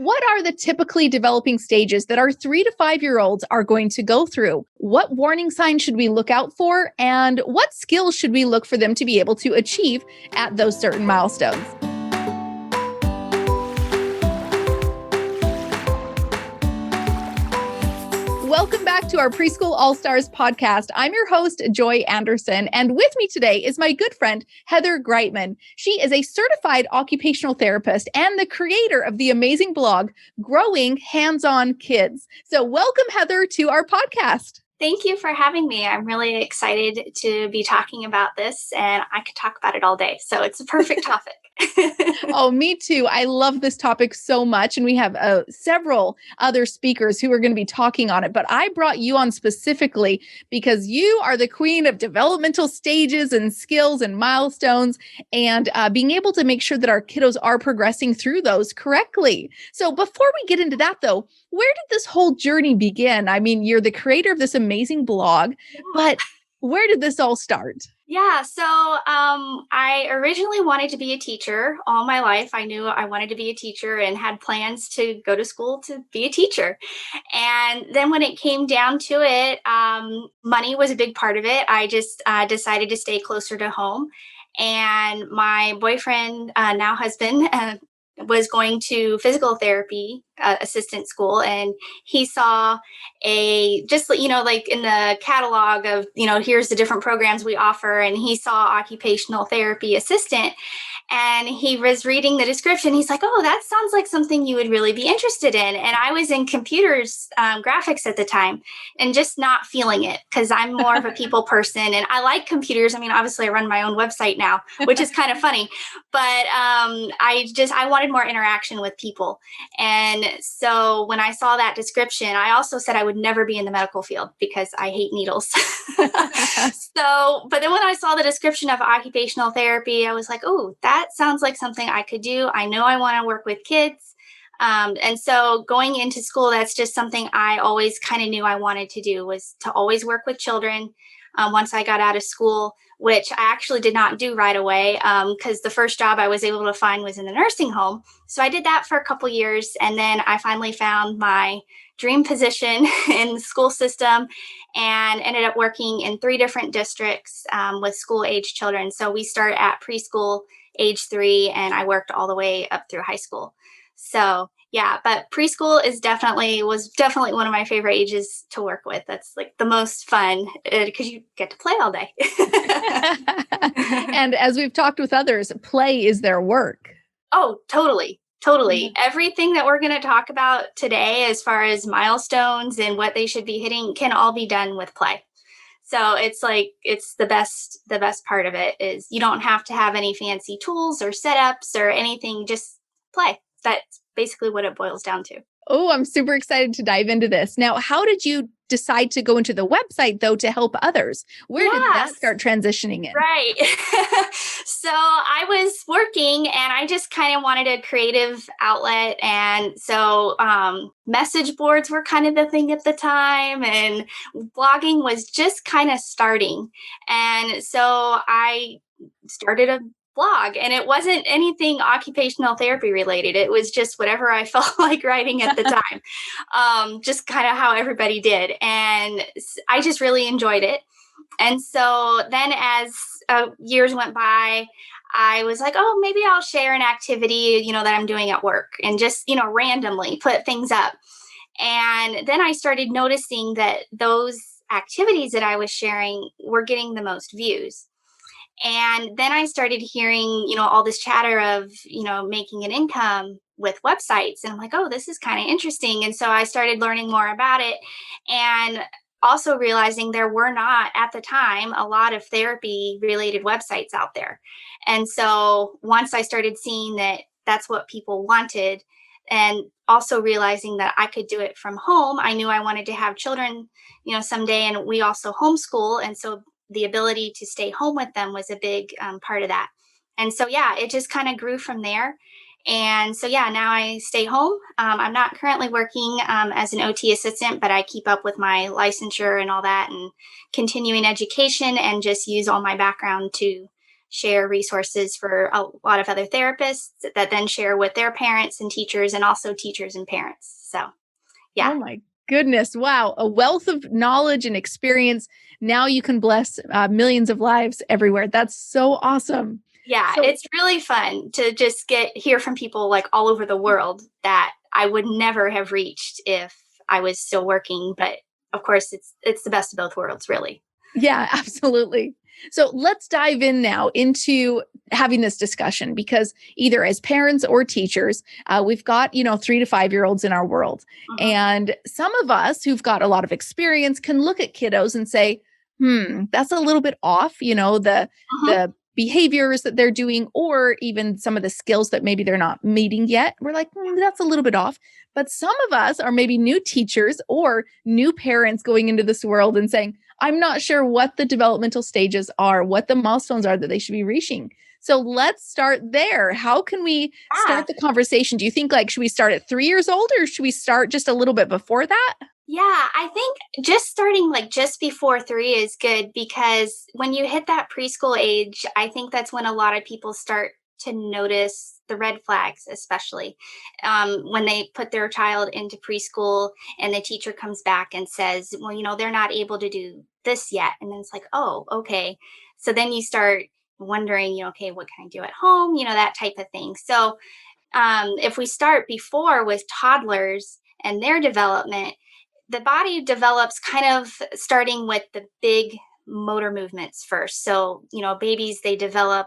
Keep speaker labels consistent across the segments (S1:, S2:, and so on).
S1: what are the typically developing stages that our 3 to 5-year-olds are going to go through? What warning signs should we look out for? And what skills should we look for them to be able to achieve at those certain milestones? Welcome back to our Preschool All-Stars podcast. I'm your host, Joy Anderson, and with me today is my good friend, Heather Greutman. She is a certified occupational therapist and the creator of the amazing blog, Growing Hands-On Kids. So welcome, Heather, to our podcast.
S2: Thank you for having me. I'm really excited to be talking about this, and I could talk about it all day. So it's a perfect topic.
S1: Oh, me too. I love this topic so much. And we have several other speakers who are going to be talking on it. But I brought you on specifically because you are the queen of developmental stages and skills and milestones and being able to make sure that our kiddos are progressing through those correctly. So before we get into that, though, where did this whole journey begin? I mean, you're the creator of this amazing blog, but where did this all start?
S2: Yeah, so I originally wanted to be a teacher all my life. I knew I wanted to be a teacher and had plans to go to school to be a teacher. And then when it came down to it, money was a big part of it. I just decided to stay closer to home. And my boyfriend, now husband, was going to physical therapy assistant school, and he saw like in the catalog of, here's the different programs we offer, and he saw occupational therapy assistant, and he was reading the description. He's like, oh, that sounds like something you would really be interested in. And I was in computers, graphics at the time, and just not feeling it because I'm more of a people person and I like computers. I mean, obviously I run my own website now, which is kind of funny, but I wanted more interaction with people. And so when I saw that description, I also said I would never be in the medical field because I hate needles. But then when I saw the description of occupational therapy, I was like, oh, that sounds like something I could do. I know I want to work with kids. And so going into school, that's just something I always kind of knew I wanted to do, was to always work with children. Once I got out of school, which I actually did not do right away, because the first job I was able to find was in the nursing home. So I did that for a couple years. And then I finally found my dream position in the school system and ended up working in 3 different districts with school-age children. So we start at preschool, age 3, and I worked all the way up through high school. So yeah, but preschool was definitely one of my favorite ages to work with. That's like the most fun because you get to play all day.
S1: And as we've talked with others, play is their work.
S2: Oh, totally. Totally.
S1: Mm-hmm.
S2: Everything that we're going to talk about today, as far as milestones and what they should be hitting, can all be done with play. So it's the best part of it is you don't have to have any fancy tools or setups or anything, just play. That's basically what it boils down to.
S1: Oh, I'm super excited to dive into this. Now, how did you decide to go into the website, though, to help others? Where did that start transitioning in?
S2: Right. So I was working and I just kind of wanted a creative outlet. And so message boards were kind of the thing at the time, and blogging was just kind of starting. And so I started a blog, and it wasn't anything occupational therapy related. It was just whatever I felt like writing at the time, just kind of how everybody did. And I just really enjoyed it. And so then as years went by, I was like, oh, maybe I'll share an activity, that I'm doing at work, and just, randomly put things up. And then I started noticing that those activities that I was sharing were getting the most views. And then I started hearing, all this chatter of, making an income with websites. And I'm like, oh, this is kind of interesting. And so I started learning more about it, and also realizing there were not, at the time, a lot of therapy related websites out there. And so once I started seeing that that's what people wanted, and also realizing that I could do it from home, I knew I wanted to have children, someday. And we also homeschool. And so the ability to stay home with them was a big part of that. And so, it just kind of grew from there. And so, now I stay home. I'm not currently working as an OT assistant, but I keep up with my licensure and all that, and continuing education, and just use all my background to share resources for a lot of other therapists that then share with their parents and teachers, and also teachers and parents. So, yeah.
S1: Oh my goodness. Wow. A wealth of knowledge and experience. Now you can bless millions of lives everywhere. That's so awesome.
S2: Yeah,
S1: So,
S2: it's really fun to just hear from people like all over the world that I would never have reached if I was still working. But of course, it's the best of both worlds, really.
S1: yeah, absolutely. So let's dive in now into having this discussion because either as parents or teachers, we've got, 3 to 5 year olds in our world.
S2: Mhm.
S1: And some of us who've got a lot of experience can look at kiddos and say, that's a little bit off,
S2: Mhm.
S1: the behaviors that they're doing, or even some of the skills that maybe they're not meeting yet. We're like, that's a little bit off. But some of us are maybe new teachers or new parents going into this world and saying, I'm not sure what the developmental stages are, what the milestones are that they should be reaching. So let's start there. How can we
S2: Yeah.
S1: start the conversation? Do you think should we start at 3 years old or should we start just a little bit before that?
S2: Yeah, I think just starting like just before 3 is good, because when you hit that preschool age, I think that's when a lot of people start to notice the red flags, especially when they put their child into preschool and the teacher comes back and says, well, they're not able to do this yet. And then it's like, oh, okay. So then you start wondering, okay, what can I do at home? That type of thing. So if we start before with toddlers and their development, the body develops kind of starting with the big motor movements first. So, babies, they develop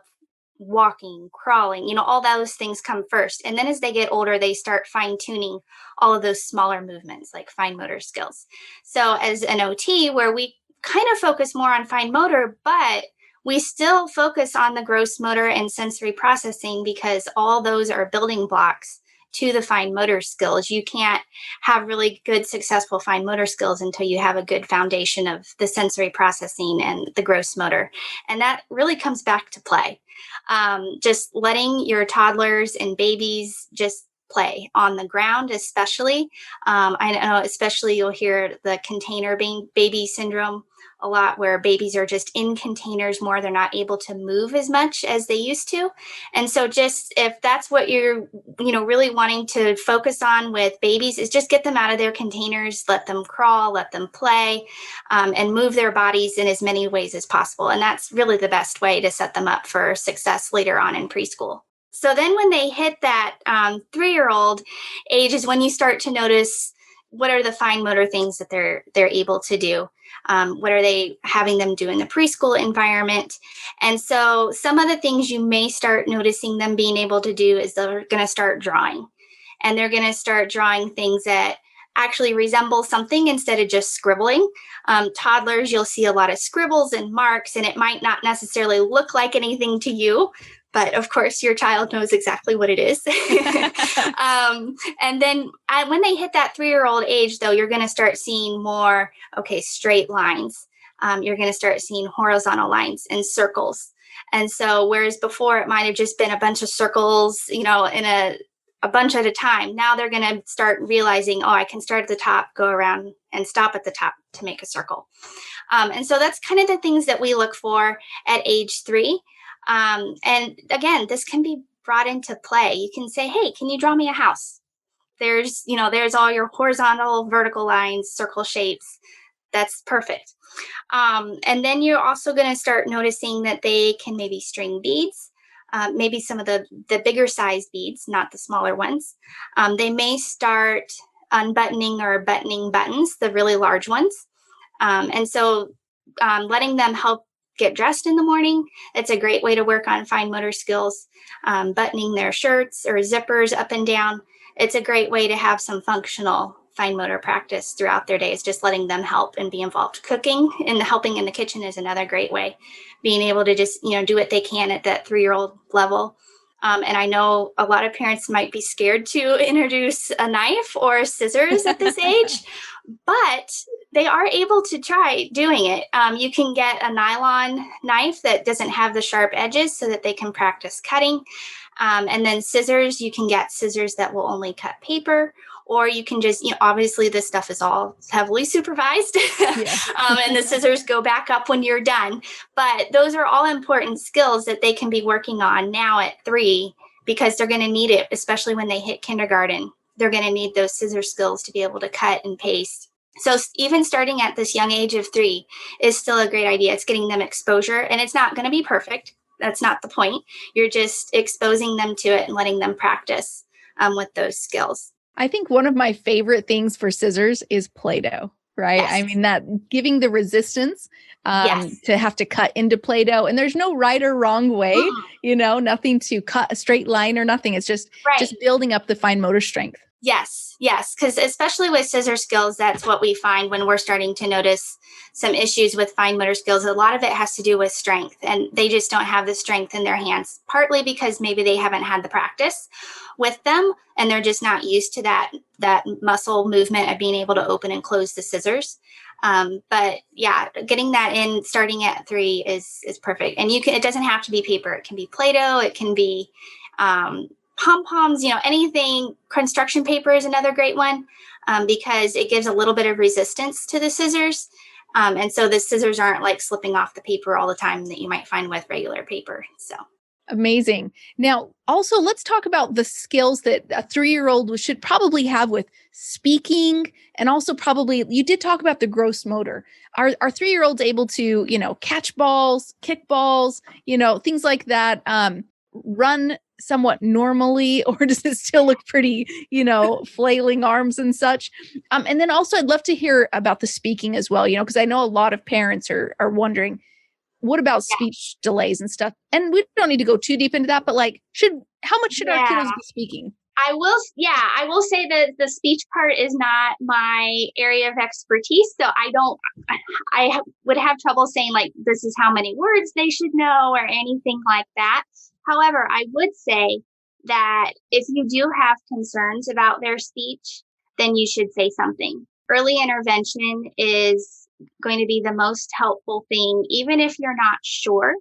S2: walking, crawling, all those things come first. And then as they get older, they start fine tuning all of those smaller movements like fine motor skills. So, as an OT, where we kind of focus more on fine motor, but we still focus on the gross motor and sensory processing, because all those are building blocks to the fine motor skills. You can't have really good, successful fine motor skills until you have a good foundation of the sensory processing and the gross motor. And that really comes back to play. Just letting your toddlers and babies just play on the ground, especially. I know, especially you'll hear the container baby syndrome a lot, where babies are just in containers more. They're not able to move as much as they used to. And so just if that's what you're, really wanting to focus on with babies, is just get them out of their containers, let them crawl, let them play, and move their bodies in as many ways as possible. And that's really the best way to set them up for success later on in preschool. So then when they hit that 3-year-old age is when you start to notice what are the fine motor things that they're able to do. What are they having them do in the preschool environment? And so some of the things you may start noticing them being able to do is they're going to start drawing. And they're going to start drawing things that actually resemble something instead of just scribbling. Toddlers, you'll see a lot of scribbles and marks, and it might not necessarily look like anything to you, but of course your child knows exactly what it is. And then when they hit that 3-year-old age, though, you're going to start seeing more, okay, straight lines. You're going to start seeing horizontal lines and circles. And so whereas before it might have just been a bunch of circles, in a bunch at a time, now they're going to start realizing, oh, I can start at the top, go around and stop at the top to make a circle. And so that's kind of the things that we look for at age 3. And again, this can be brought into play. You can say, hey, can you draw me a house? There's all your horizontal, vertical lines, circle shapes. That's perfect. And then you're also going to start noticing that they can maybe string beads, maybe some of the bigger size beads, not the smaller ones. They may start unbuttoning or buttoning buttons, the really large ones. And so letting them help get dressed in the morning, it's a great way to work on fine motor skills. Buttoning their shirts or zippers up and down, it's a great way to have some functional fine motor practice throughout their days, just letting them help and be involved. Cooking and helping in the kitchen is another great way. Being able to just, do what they can at that 3-year-old level. And I know a lot of parents might be scared to introduce a knife or scissors at this age, but they are able to try doing it. You can get a nylon knife that doesn't have the sharp edges so that they can practice cutting. And then scissors, you can get scissors that will only cut paper, or you can just, obviously this stuff is all heavily supervised,
S1: Yeah.
S2: and the scissors go back up when you're done. But those are all important skills that they can be working on now at 3, because they're going to need it, especially when they hit kindergarten. They're going to need those scissor skills to be able to cut and paste. So even starting at this young age of 3 is still a great idea. It's getting them exposure, and it's not going to be perfect. That's not the point. You're just exposing them to it and letting them practice with those skills.
S1: I think one of my favorite things for scissors is Play-Doh, right?
S2: Yes.
S1: I mean, that giving the resistance
S2: Yes.
S1: to have to cut into Play-Doh, and there's no right or wrong way, nothing to cut a straight line or nothing. It's just building up the fine motor strength.
S2: Yes, because especially with scissor skills, that's what we find when we're starting to notice some issues with fine motor skills. A lot of it has to do with strength, and they just don't have the strength in their hands, partly because maybe they haven't had the practice with them, and they're just not used to that muscle movement of being able to open and close the scissors. But yeah, getting that in starting at 3 is perfect. And it doesn't have to be paper. It can be Play-Doh. It can be pom-poms, anything. Construction paper is another great one, because it gives a little bit of resistance to the scissors. And so the scissors aren't like slipping off the paper all the time that you might find with regular paper. So
S1: amazing. Now, also, let's talk about the skills that a 3-year-old should probably have with speaking. And also probably, you did talk about the gross motor. Are 3-year-olds able to, catch balls, kick balls, things like that, run somewhat normally, or does it still look pretty, flailing arms and such? And then also I'd love to hear about the speaking as well, because I know a lot of parents are wondering, what about speech delays and stuff? And we don't need to go too deep into that, but how much should our kiddos be speaking?
S2: I will say that the speech part is not my area of expertise. So I would have trouble saying like, this is how many words they should know or anything like that. However, I would say that if you do have concerns about their speech, then you should say something. Early intervention is going to be the most helpful thing, even if you're not sure.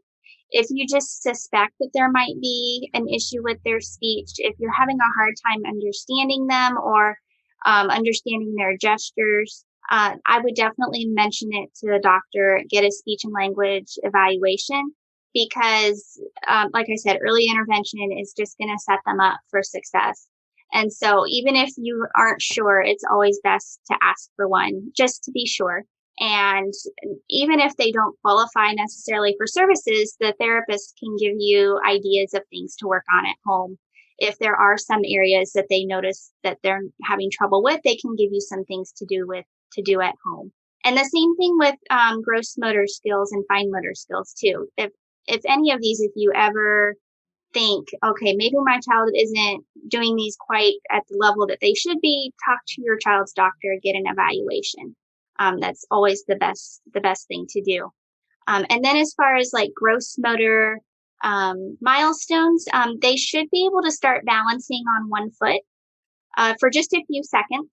S2: If you just suspect that there might be an issue with their speech, if you're having a hard time understanding them or understanding their gestures, I would definitely mention it to the doctor, get a speech and language evaluation, because like I said, early intervention is just going to set them up for success. And so even if you aren't sure, it's always best to ask for one just to be sure. And even if they don't qualify necessarily for services, the therapist can give you ideas of things to work on at home. If there are some areas that they notice that they're having trouble with, they can give you some things to do at home. And the same thing with gross motor skills and fine motor skills too. If any of these, if you ever think, okay, maybe my child isn't doing these quite at the level that they should be, talk to your child's doctor, get an evaluation. That's always the best thing to do. And then as far as like gross motor milestones, they should be able to start balancing on one foot for just a few seconds.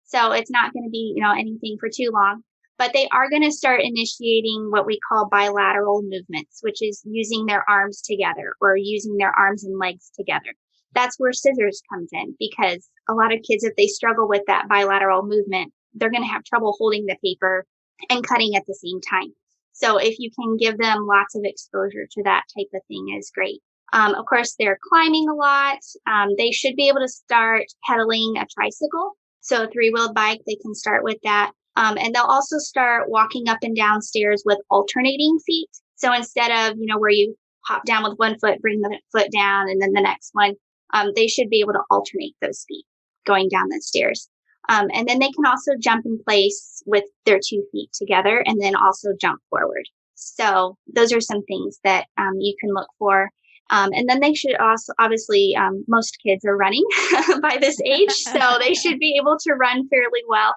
S2: So it's not going to be, anything for too long, but they are going to start initiating what we call bilateral movements, which is using their arms together or using their arms and legs together. That's where scissors comes in, because a lot of kids, if they struggle with that bilateral movement, they're going to have trouble holding the paper and cutting at the same time. So if you can give them lots of exposure to that type of thing is great. Of course, they're climbing a lot. They should be able to start pedaling a tricycle. So a 3-wheeled bike, they can start with that. And they'll also start walking up and down stairs with alternating feet. So instead of, where you hop down with one foot, bring the foot down, and then the next one, they should be able to alternate those feet going down the stairs. And then they can also jump in place with their 2 feet together and then also jump forward. So those are some things that you can look for. And then they should also, obviously, most kids are running by this age, so they should be able to run fairly well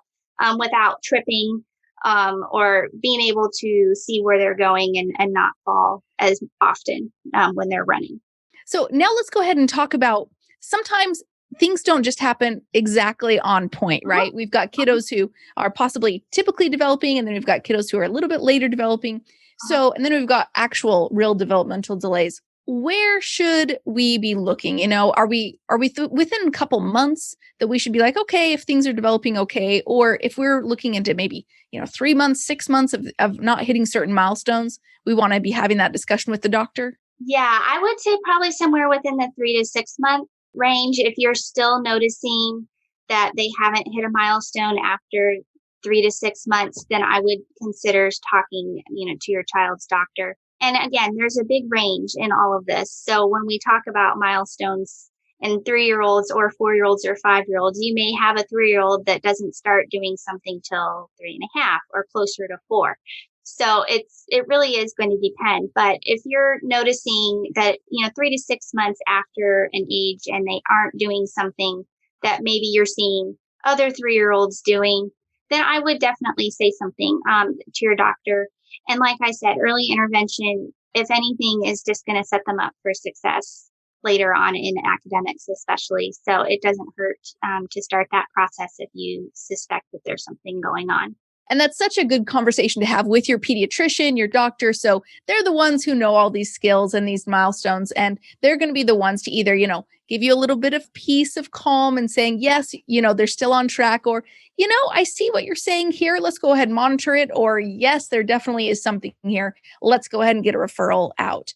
S2: without tripping or being able to see where they're going and not fall as often when they're running.
S1: So now let's go ahead and talk about, sometimes things don't just happen exactly on point, right? We've got kiddos who are possibly typically developing, and then we've got kiddos who are a little bit later developing. So, and then we've got actual real developmental delays. where should we be looking? Are we within a couple months that we should be like, okay, if things are developing okay, or if we're looking into maybe 3 months, 6 months of not hitting certain milestones, we want to be having that discussion with the doctor.
S2: Yeah, I would say probably somewhere within the 3 to 6 month range. If you're still noticing that they haven't hit a milestone after 3 to 6 months, then I would consider talking, to your child's doctor. And again, there's a big range in all of this. So when we talk about milestones in 3-year-olds or 4-year-olds or 5-year-olds, you may have a 3-year-old that doesn't start doing something till 3.5 or closer to 4. So it really is going to depend. But if you're noticing that, 3 to 6 months after an age and they aren't doing something that maybe you're seeing other 3-year-olds doing, then I would definitely say something to your doctor. And like I said, early intervention, if anything, is just going to set them up for success later on in academics, especially. So it doesn't hurt to start that process if you suspect that there's something going on.
S1: And that's such a good conversation to have with your pediatrician, your doctor. So they're the ones who know all these skills and these milestones. And they're going to be the ones to either, give you a little bit of peace of calm and saying, yes, they're still on track, or, I see what you're saying here. Let's go ahead and monitor it. Or, yes, there definitely is something here. Let's go ahead and get a referral out.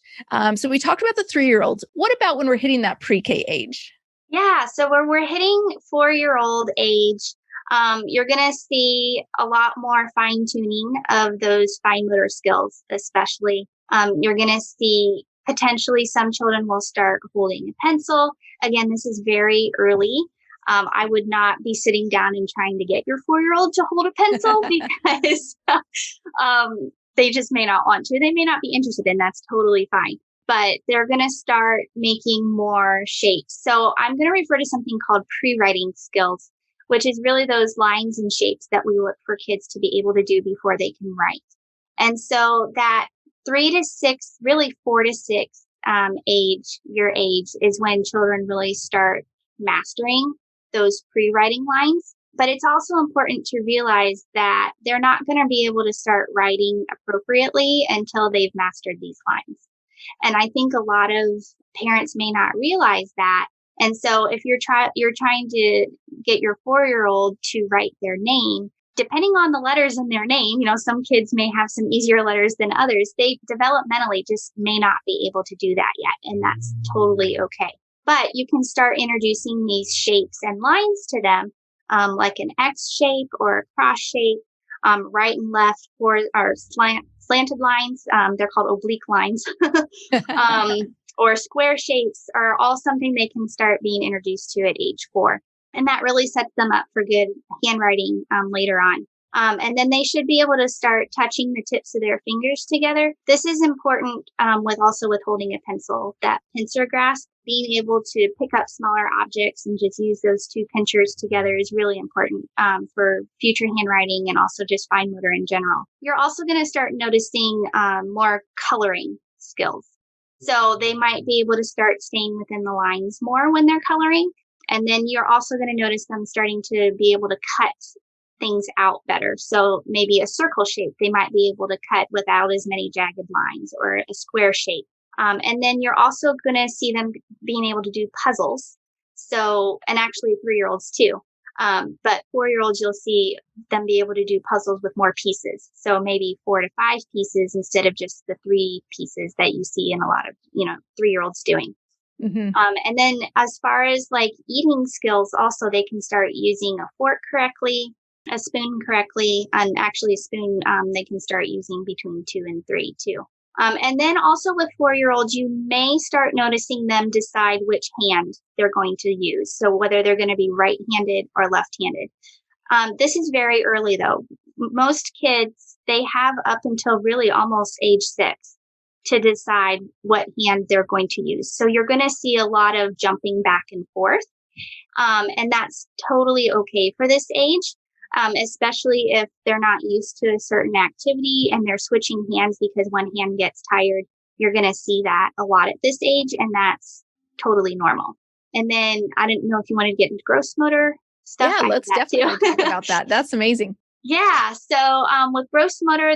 S1: So we talked about the 3-year-olds. What about when we're hitting that pre-K age?
S2: Yeah. So when we're hitting 4-year-old age, you're going to see a lot more fine tuning of those fine motor skills, especially. You're going to see potentially some children will start holding a pencil. Again, this is very early. I would not be sitting down and trying to get your 4-year-old to hold a pencil because they just may not want to. They may not be interested, and that's totally fine. But they're going to start making more shapes. So I'm going to refer to something called pre-writing skills, which is really those lines and shapes that we look for kids to be able to do before they can write. And so that 3 to 6, really 4 to 6 your age is when children really start mastering those pre-writing lines. But it's also important to realize that they're not going to be able to start writing appropriately until they've mastered these lines. And I think a lot of parents may not realize that. And so if you're trying to get your 4-year-old to write their name, depending on the letters in their name, some kids may have some easier letters than others. They developmentally just may not be able to do that yet. And that's totally okay. But you can start introducing these shapes and lines to them, like an X shape or a cross shape, right and left or slanted lines. They're called oblique lines. Or square shapes are all something they can start being introduced to at age 4. And that really sets them up for good handwriting later on. And then they should be able to start touching the tips of their fingers together. This is important with holding a pencil. That pincer grasp, being able to pick up smaller objects and just use those two pinchers together is really important for future handwriting and also just fine motor in general. You're also going to start noticing more coloring skills. So they might be able to start staying within the lines more when they're coloring. And then you're also going to notice them starting to be able to cut things out better. So maybe a circle shape, they might be able to cut without as many jagged lines, or a square shape. And then you're also going to see them being able to do puzzles. So, and actually 3-year-olds too. But 4-year-olds, you'll see them be able to do puzzles with more pieces. So maybe 4 to 5 pieces instead of just the 3 pieces that you see in a lot of, 3-year-olds doing.
S1: Mm-hmm.
S2: And then as far as like eating skills, also they can start using a fork correctly, a spoon correctly, and actually a spoon they can start using between 2 and 3 too. And then also with 4-year-olds, you may start noticing them decide which hand they're going to use. So whether they're going to be right-handed or left-handed. This is very early though. Most kids, they have up until really almost age 6 to decide what hand they're going to use. So you're going to see a lot of jumping back and forth. And that's totally okay for this age. Especially if they're not used to a certain activity and they're switching hands because one hand gets tired. You're going to see that a lot at this age, and that's totally normal. And then I didn't know if you wanted to get into gross motor stuff.
S1: Yeah, let's definitely talk about that. That's amazing.
S2: Yeah. So with gross motor,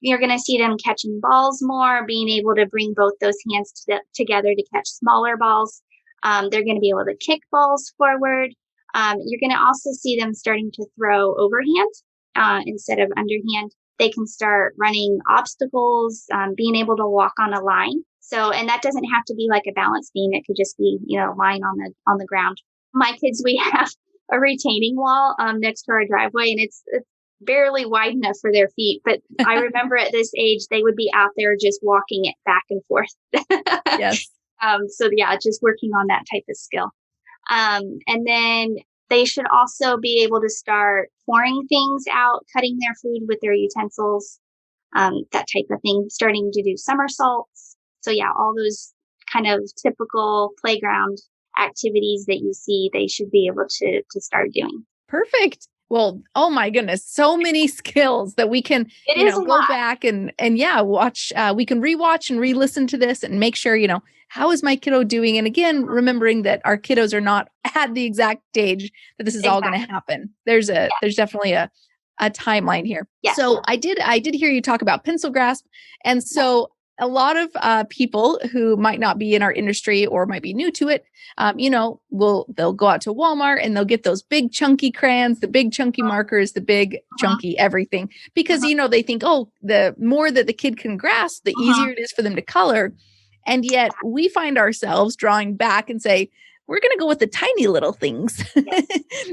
S2: You're going to see them catching balls more, being able to bring both those hands together to catch smaller balls. They're going to be able to kick balls forward. You're going to also see them starting to throw overhand instead of underhand. They can start running obstacles, being able to walk on a line. So, and that doesn't have to be like a balance beam. It could just be, a line on the ground. My kids, we have a retaining wall next to our driveway, and it's barely wide enough for their feet. But I remember at this age, they would be out there just walking it back and forth.
S1: Yes.
S2: So yeah, just working on that type of skill. And then they should also be able to start pouring things out, cutting their food with their utensils, that type of thing, starting to do somersaults. So yeah, all those kind of typical playground activities that you see, they should be able to start doing.
S1: Perfect. Well, oh my goodness, so many skills that we can, go back and watch. We can rewatch and re-listen to this and make sure, how is my kiddo doing? And again, remembering that our kiddos are not at the exact age that this is all going to happen. There's definitely a timeline here.
S2: Yes.
S1: So I did hear you talk about pencil grasp. And so a lot of people who might not be in our industry or might be new to it, they'll go out to Walmart and they'll get those big chunky crayons, the big chunky markers, the big chunky everything, because, they think, oh, the more that the kid can grasp, the easier it is for them to color. And yet we find ourselves drawing back and say, we're going to go with the tiny little things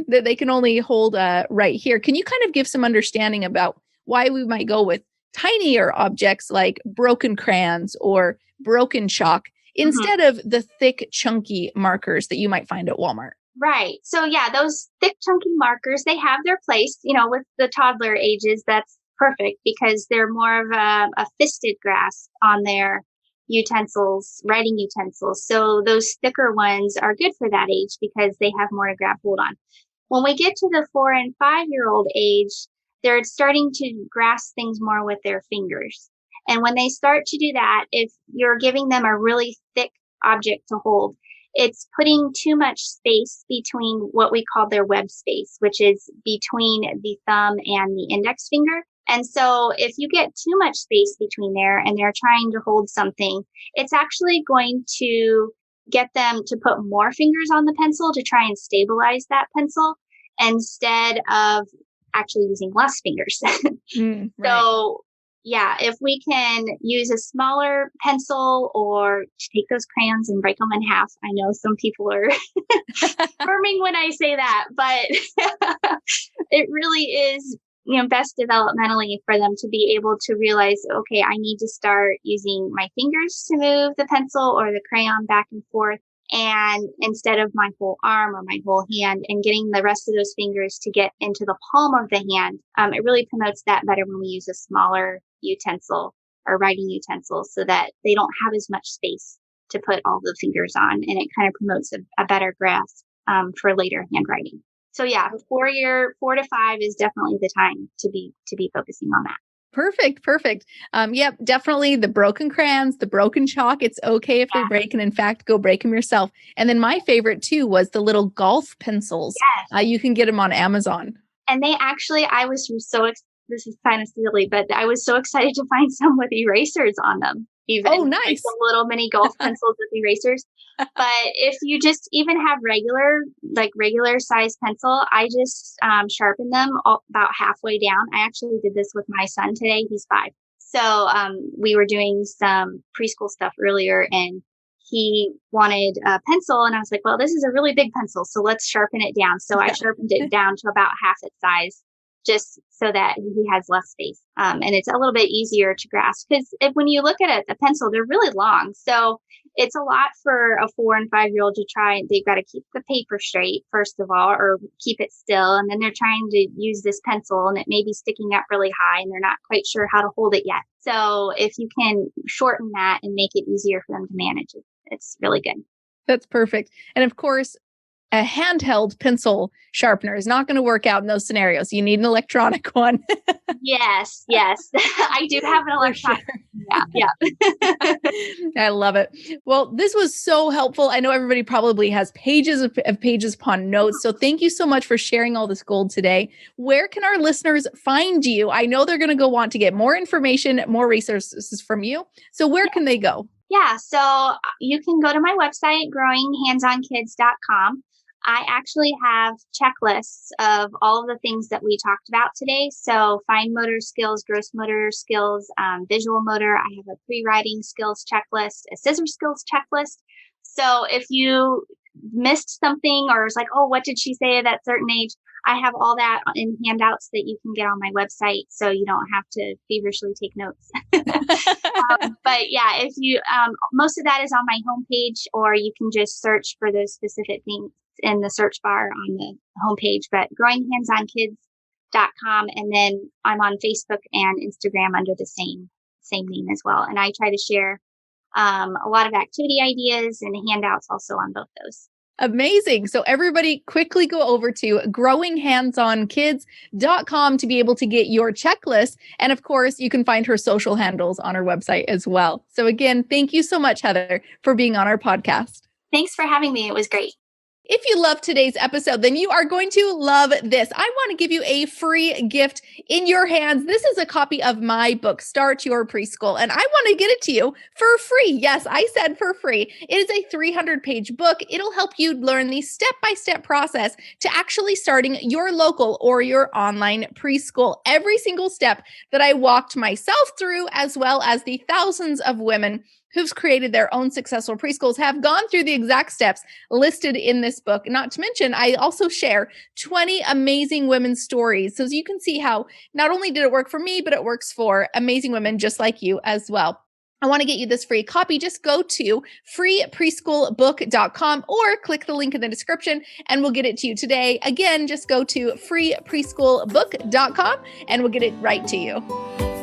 S1: that they can only hold right here. Can you kind of give some understanding about why we might go with tinier objects like broken crayons or broken chalk instead of the thick, chunky markers that you might find at Walmart?
S2: Right. So yeah, those thick, chunky markers, they have their place, with the toddler ages. That's perfect because they're more of a fisted grasp on their utensils, writing utensils. So those thicker ones are good for that age because they have more to grab hold on. When we get to the 4 and 5-year-old age, they're starting to grasp things more with their fingers. And when they start to do that, if you're giving them a really thick object to hold, it's putting too much space between what we call their web space, which is between the thumb and the index finger. And so if you get too much space between there and they're trying to hold something, it's actually going to get them to put more fingers on the pencil to try and stabilize that pencil instead of actually using less fingers.
S1: Right.
S2: So yeah, if we can use a smaller pencil or take those crayons and break them in half. I know some people are squirming when I say that, but it really is best developmentally for them to be able to realize, okay, I need to start using my fingers to move the pencil or the crayon back and forth. And instead of my whole arm or my whole hand, and getting the rest of those fingers to get into the palm of the hand, it really promotes that better when we use a smaller utensil or writing utensil so that they don't have as much space to put all the fingers on. And it kind of promotes a better grasp for later handwriting. So yeah, 4 to 5 is definitely the time to be focusing on that.
S1: Perfect. Yep, definitely the broken crayons, the broken chalk. It's okay if they break, and in fact, go break them yourself. And then my favorite too was the little golf pencils.
S2: Yes.
S1: You can get them on Amazon.
S2: And they actually, this is kind of silly, but I was so excited to find some with erasers on them. Even
S1: nice.
S2: Like some little mini golf pencils with erasers. But if you just even have regular size pencil, I just sharpen them about halfway down. I actually did this with my son today. He's 5. So we were doing some preschool stuff earlier and he wanted a pencil. And I was like, well, this is a really big pencil, so let's sharpen it down. So I sharpened it down to about half its size, just so that he has less space. And it's a little bit easier to grasp because when you look at a pencil, they're really long. So it's a lot for a 4 and 5-year-old to try. They've got to keep the paper straight, first of all, or keep it still. And then they're trying to use this pencil and it may be sticking up really high and they're not quite sure how to hold it yet. So if you can shorten that and make it easier for them to manage, it's really good.
S1: That's perfect. And of course, A handheld pencil sharpener is not going to work out in those scenarios. You need an electronic one.
S2: Yes. I do have an electronic.
S1: Sure.
S2: Yeah.
S1: I love it. Well, this was so helpful. I know everybody probably has pages of pages upon notes. So thank you so much for sharing all this gold today. Where can our listeners find you? I know they're going to go want to get more information, more resources from you. So where can they go?
S2: Yeah, so you can go to my website, growinghandsonkids.com. I actually have checklists of all of the things that we talked about today. So fine motor skills, gross motor skills, visual motor. I have a pre-writing skills checklist, a scissor skills checklist. So if you missed something or was like, oh, what did she say at that certain age? I have all that in handouts that you can get on my website, so you don't have to feverishly take notes. But yeah, if you, most of that is on my homepage, or you can just search for those specific things in the search bar on the homepage. But growinghandsonkids.com, and then I'm on Facebook and Instagram under the same name as well. And I try to share a lot of activity ideas and handouts also on both those.
S1: Amazing. So everybody quickly go over to growinghandsonkids.com to be able to get your checklist. And of course, you can find her social handles on her website as well. So again, thank you so much, Heather, for being on our podcast.
S2: Thanks for having me. It was great.
S1: If you love today's episode, then you are going to love this. I want to give you a free gift in your hands. This is a copy of my book, Start Your Preschool, and I want to get it to you for free. Yes, I said for free. It is a 300-page book. It'll help you learn the step-by-step process to actually starting your local or your online preschool. Every single step that I walked myself through, as well as the thousands of women who've created their own successful preschools, have gone through the exact steps listed in this book. Not to mention, I also share 20 amazing women's stories. So you can see how not only did it work for me, but it works for amazing women just like you as well. I want to get you this free copy. Just go to freepreschoolbook.com or click the link in the description and we'll get it to you today. Again, just go to freepreschoolbook.com and we'll get it right to you.